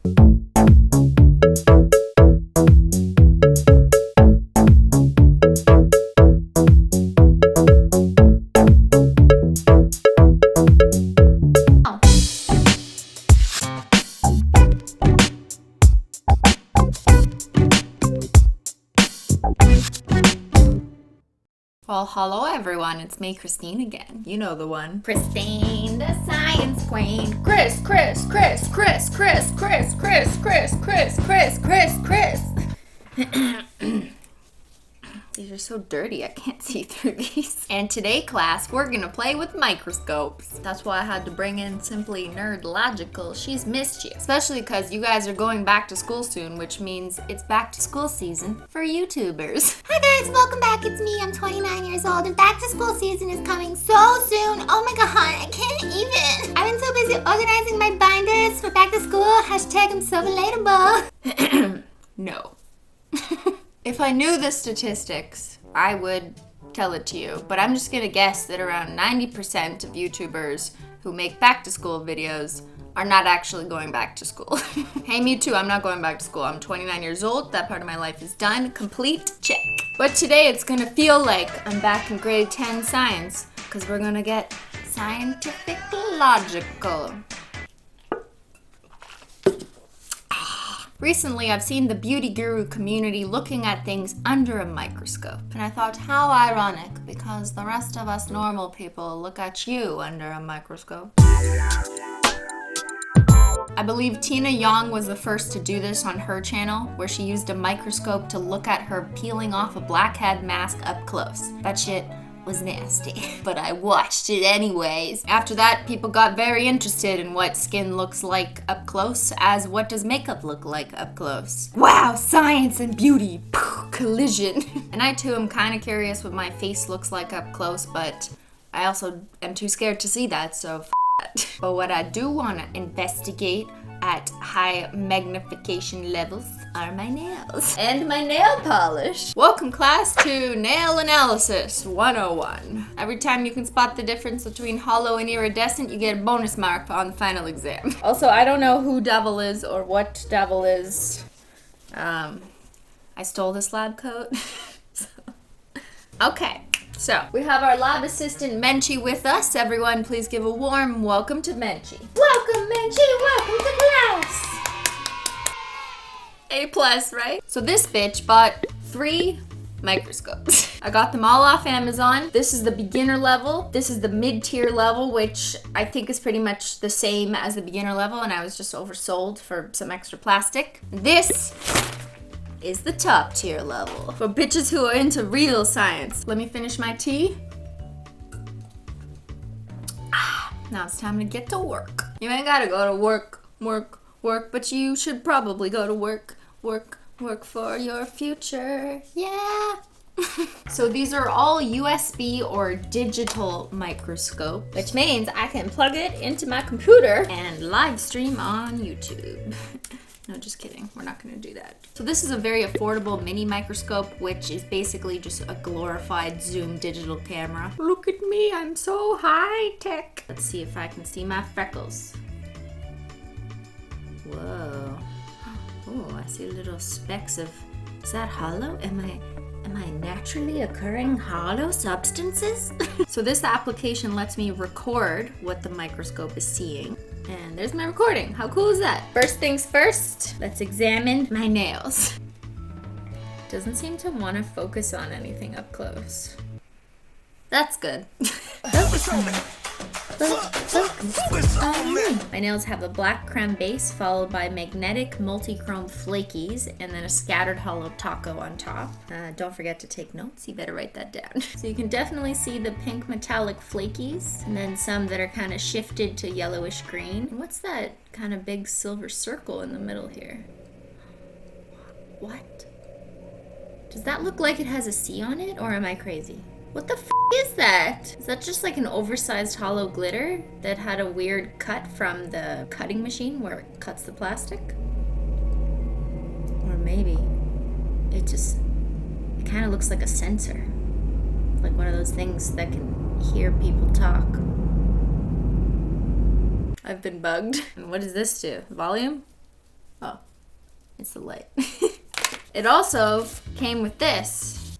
Well, hello everyone, it's me, Christine again. You know the one. Christine, the science queen. Chris. These are so dirty, I can't see through these. And today, class, we're gonna play with microscopes. That's why I had to bring in Simply Nailogical. She's missed you. Especially because you guys are going back to school soon, which means it's back to school season for YouTubers. Hi guys, welcome back. It's me. I'm 29 years old and back to school season is coming so soon. Oh my god, I can't even. I've been so busy organizing my binders for back to school. Hashtag I'm so relatable. No. If I knew the statistics, I would tell it to you. But I'm just gonna guess that around 90% of YouTubers who make back to school videos are not actually going back to school. Hey, me too, I'm not going back to school. I'm 29 years old, that part of my life is done, complete, check. But today it's gonna feel like I'm back in grade 10 science, because we're gonna get scientific logical. Recently, I've seen the beauty guru community looking at things under a microscope. And I thought, how ironic, because the rest of us normal people look at you under a microscope. I believe Tina Young was the first to do this on her channel, where she used a microscope to look at her peeling off a blackhead mask up close. That shit was nasty, but I watched it anyways. After that, people got very interested in what skin looks like up close, as what does makeup look like up close. Wow, science and beauty, collision. And I too am kind of curious what my face looks like up close, but I also am too scared to see that, so that. But what I do want to investigate at high magnification levels are my nails and my nail polish. Welcome class to Nail Analysis 101. Every time you can spot the difference between hollow and iridescent, you get a bonus mark on the final exam. Also, I don't know who Devil is or what Devil is. I stole this lab coat. Okay. So, we have our lab assistant Menchie with us. Everyone, please give a warm welcome to Menchie. Welcome, Menchie. Welcome to class. A+, right? So this bitch bought 3 microscopes. I got them all off Amazon. This is the beginner level. This is the mid-tier level, which I think is pretty much the same as the beginner level, and I was just oversold for some extra plastic. This is the top tier level for bitches who are into real science. Let me finish my tea. Now it's time to get to work. You ain't gotta go to work, but you should probably go to work for your future. Yeah. So these are all USB or digital microscope, which means I can plug it into my computer and live stream on YouTube. No, just kidding. We're not gonna do that. So this is a very affordable mini microscope, which is basically just a glorified zoom digital camera. Look at me, I'm so high tech. Let's see if I can see my freckles. Whoa. Oh, I see little specks of, is that hollow? Am I naturally occurring hollow substances? So this application lets me record what the microscope is seeing. And there's my recording. How cool is that? First things first, let's examine my nails. Doesn't seem to want to focus on anything up close. That's good. Focus on me. Focus on me. My nails have a black creme base followed by magnetic multi-chrome flakies and then a scattered hollow taco on top. Don't forget to take notes. You better write that down. So you can definitely see the pink metallic flakies and then some that are kind of shifted to yellowish green. And what's that kind of big silver circle in the middle here? What? Does that look like it has a C on it, or am I crazy? What the f is that? Is that just like an oversized hollow glitter that had a weird cut from the cutting machine where it cuts the plastic? Or maybe it kind of looks like a sensor. Like one of those things that can hear people talk. I've been bugged. And what does this do? Volume? Oh, it's the light. It also came with this.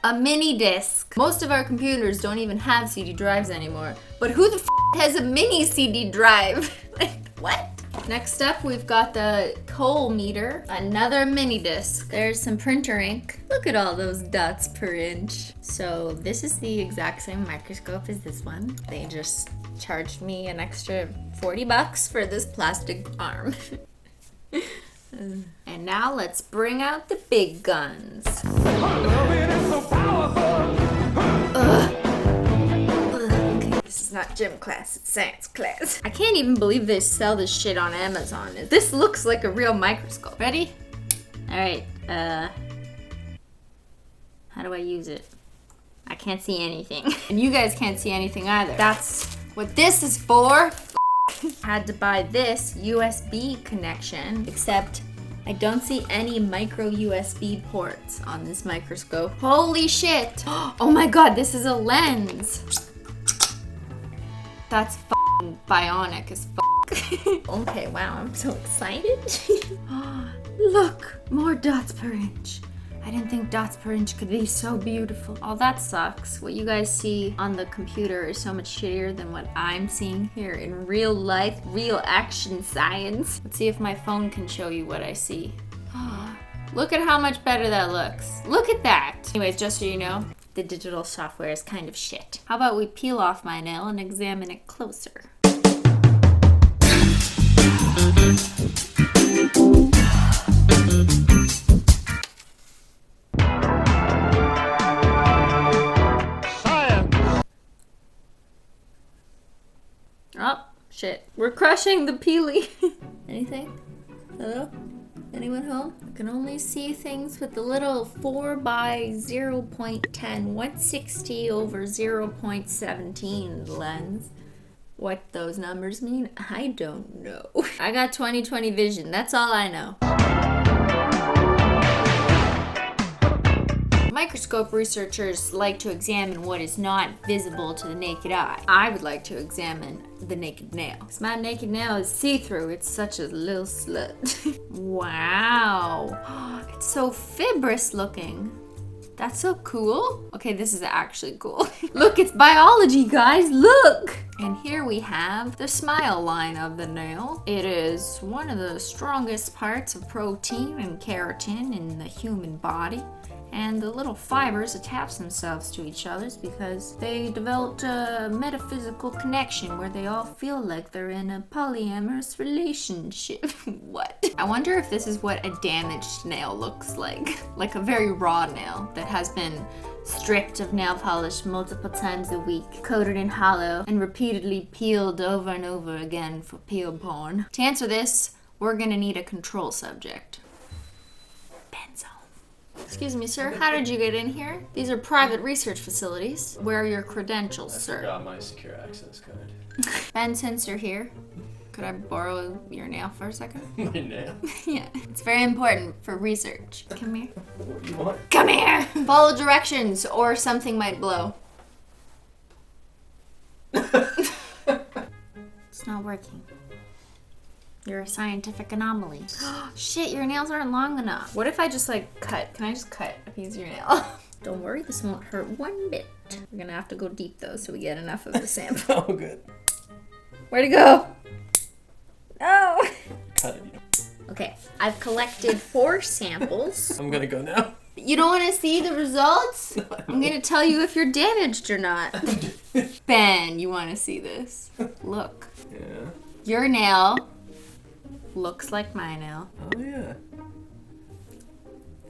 A mini disc. Most of our computers don't even have CD drives anymore. But who the has a mini CD drive? Like, what? Next up, we've got the coal meter. Another mini disc. There's some printer ink. Look at all those dots per inch. So this is the exact same microscope as this one. They just charged me an extra $40 for this plastic arm. And now let's bring out the big guns. Okay, this is not gym class, it's science class. I can't even believe they sell this shit on Amazon. This looks like a real microscope. Ready? Alright, how do I use it? I can't see anything. And you guys can't see anything either. That's what this is for. Had to buy this USB connection, except I don't see any micro USB ports on this microscope. Holy shit! Oh my god, this is a lens! That's f***ing bionic as f***. Okay, wow, I'm so excited. Look, more dots per inch. I didn't think dots per inch could be so beautiful. Oh, that sucks. What you guys see on the computer is so much shittier than what I'm seeing here in real life, real action science. Let's see if my phone can show you what I see. Look at how much better that looks. Look at that. Anyways, just so you know, the digital software is kind of shit. How about we peel off my nail and examine it closer? Oh, shit. We're crushing the peelie. Anything? Hello? Anyone home? I can only see things with the little 4 by 0.10, 160 over 0.17 lens. What those numbers mean, I don't know. I got 20/20 vision, that's all I know. Microscope researchers like to examine what is not visible to the naked eye. I would like to examine the naked nail. Because my naked nail is see-through. It's such a little slut. Wow. It's so fibrous looking. That's so cool. Okay, this is actually cool. Look, it's biology, guys. Look! And here we have the smile line of the nail. It is one of the strongest parts of protein and keratin in the human body. And the little fibers attach themselves to each other because they developed a metaphysical connection where they all feel like they're in a polyamorous relationship. What? I wonder if this is what a damaged nail looks like. Like a very raw nail that has been stripped of nail polish multiple times a week, coated in holo, and repeatedly peeled over and over again for peel porn. To answer this, we're gonna need a control subject. Excuse me, sir. How did you get in here? These are private research facilities. Where are your credentials, sir? I forgot my secure access code. Ben, since you're here, could I borrow your nail for a second? My nail? Yeah. It's very important for research. Come here. What do you want? Come here! Follow directions or something might blow. It's not working. You're a scientific anomaly. Shit, your nails aren't long enough. What if I just like cut? Can I just cut a piece of your nail? Don't worry, this won't hurt one bit. We're gonna have to go deep though so we get enough of the sample. Oh, good. Where'd it go? No! Cut it. Okay, I've collected 4 samples. I'm gonna go now. You don't want to see the results? I'm gonna tell you if you're damaged or not. Ben, you want to see this? Look. Yeah. Your nail looks like my nail. Oh yeah.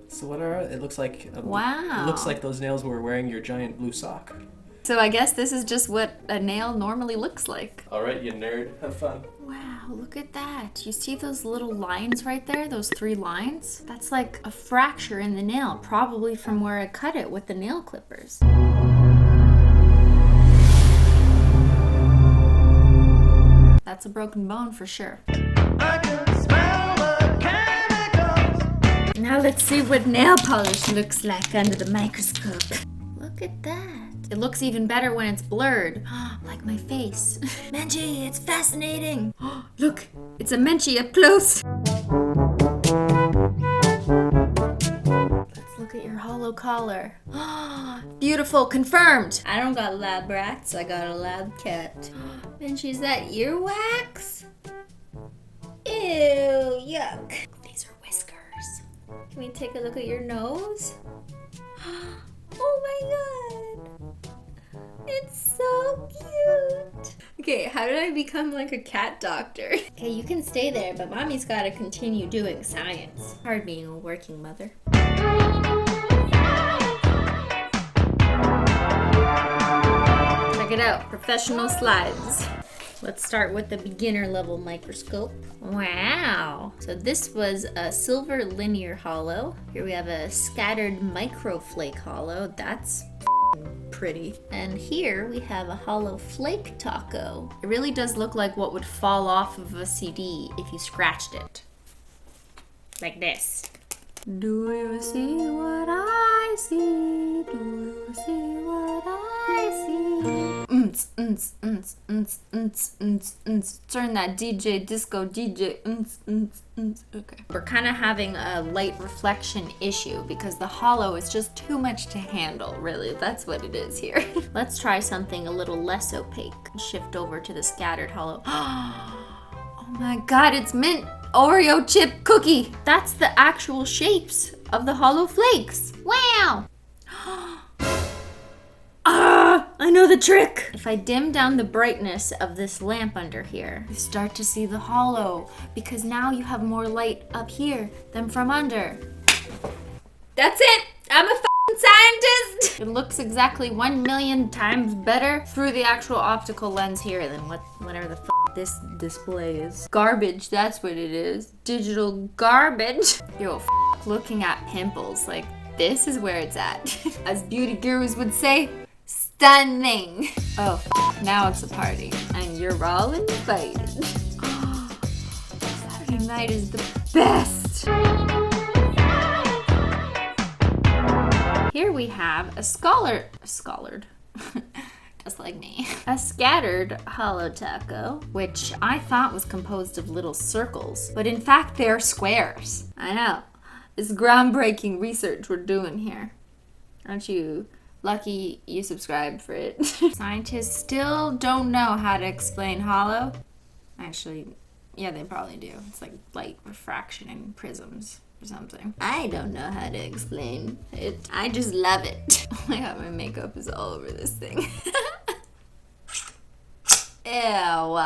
So what are it? Looks like Wow. It looks like those nails were wearing your giant blue sock. So I guess this is just what a nail normally looks like. All right, you nerd. Have fun. Wow, look at that. You see those little lines right there? Those 3 lines? That's like a fracture in the nail, probably from where I cut it with the nail clippers. That's a broken bone for sure. I can smell the chemicals. Now let's see what nail polish looks like under the microscope. Look at that. It looks even better when it's blurred. Like my face. Menchie, it's fascinating. Look, it's a Menchie up close. Let's look at your hollow collar. Beautiful, confirmed. I don't got lab rats, I got a lab cat. Menchie, is that earwax? Ew, yuck. These are whiskers. Can we take a look at your nose? Oh my god. It's so cute. Okay, how did I become like a cat doctor? Okay, you can stay there, but mommy's gotta continue doing science. Hard being a working mother. Check it out, professional slides. Let's start with the beginner level microscope. Wow. So this was a silver linear hollow. Here we have a scattered microflake hollow. That's pretty. And here we have a hollow flake taco. It really does look like what would fall off of a CD if you scratched it. Like this. Do you see what I see? Do you see what I see? Turn that DJ disco DJ. Okay. We're kind of having a light reflection issue because the hollow is just too much to handle, really. That's what it is here. Let's try something a little less opaque. Shift over to the scattered hollow. Oh my god, it's mint Oreo chip cookie. That's the actual shapes of the hollow flakes. Wow. I know the trick. If I dim down the brightness of this lamp under here, you start to see the hollow because now you have more light up here than from under. That's it. I'm a scientist. It looks exactly 1,000,000 times better through the actual optical lens here than whatever the this display is. Garbage, that's what it is. Digital garbage. Yo, looking at pimples, like this is where it's at. As beauty gurus would say, stunning. Oh, now it's a party and you're all invited. Saturday night is the best. Here we have a scattered, just like me, a scattered hollow taco, which I thought was composed of little circles, but in fact they're squares. I know, it's groundbreaking research we're doing here. Aren't you lucky you subscribed for it? Scientists still don't know how to explain hollow. Actually, yeah, they probably do. It's like light refraction in prisms. Or something. I don't know how to explain it. I just love it. Oh my god, my makeup is all over this thing. Ew.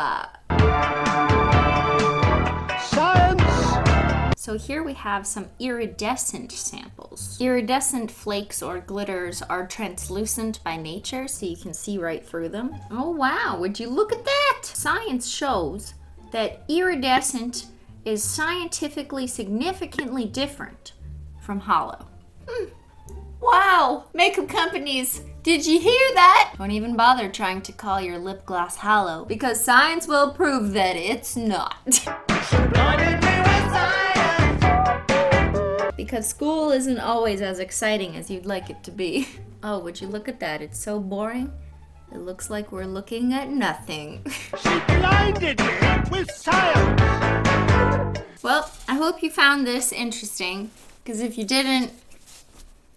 Science! So here we have some iridescent samples. Iridescent flakes or glitters are translucent by nature, so you can see right through them. Oh wow, would you look at that? Science shows that iridescent is scientifically significantly different from hollow. Wow! Makeup companies, did you hear that? Don't even bother trying to call your lip gloss hollow because science will prove that it's not. Because school isn't always as exciting as you'd like it to be. Oh, would you look at that? It's so boring. It looks like we're looking at nothing. She blinded me with science! Well, I hope you found this interesting, because if you didn't,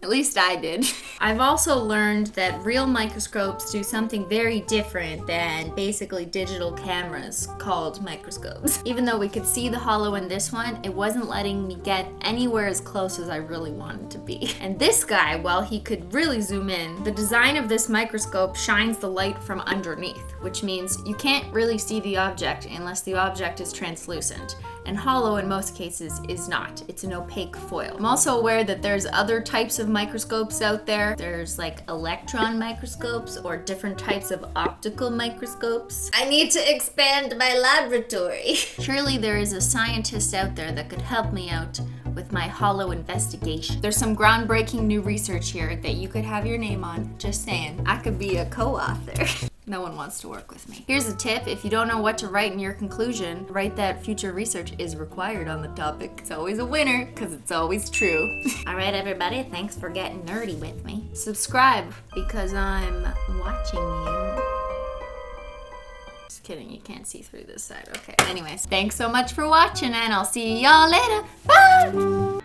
at least I did. I've also learned that real microscopes do something very different than basically digital cameras called microscopes. Even though we could see the hollow in this one, it wasn't letting me get anywhere as close as I really wanted to be. And this guy, while he could really zoom in, the design of this microscope shines the light from underneath, which means you can't really see the object unless the object is translucent. And hollow in most cases is not. It's an opaque foil. I'm also aware that there's other types of microscopes out there. There's like electron microscopes or different types of optical microscopes. I need to expand my laboratory. Surely there is a scientist out there that could help me out with my hollow investigation. There's some groundbreaking new research here that you could have your name on. Just saying. I could be a co-author. No one wants to work with me. Here's a tip. If you don't know what to write in your conclusion, write that future research is required on the topic. It's always a winner, because it's always true. All right, everybody, thanks for getting nerdy with me. Subscribe, because I'm watching you. Just kidding, you can't see through this side. Okay, anyways, thanks so much for watching, and I'll see y'all later. Bye!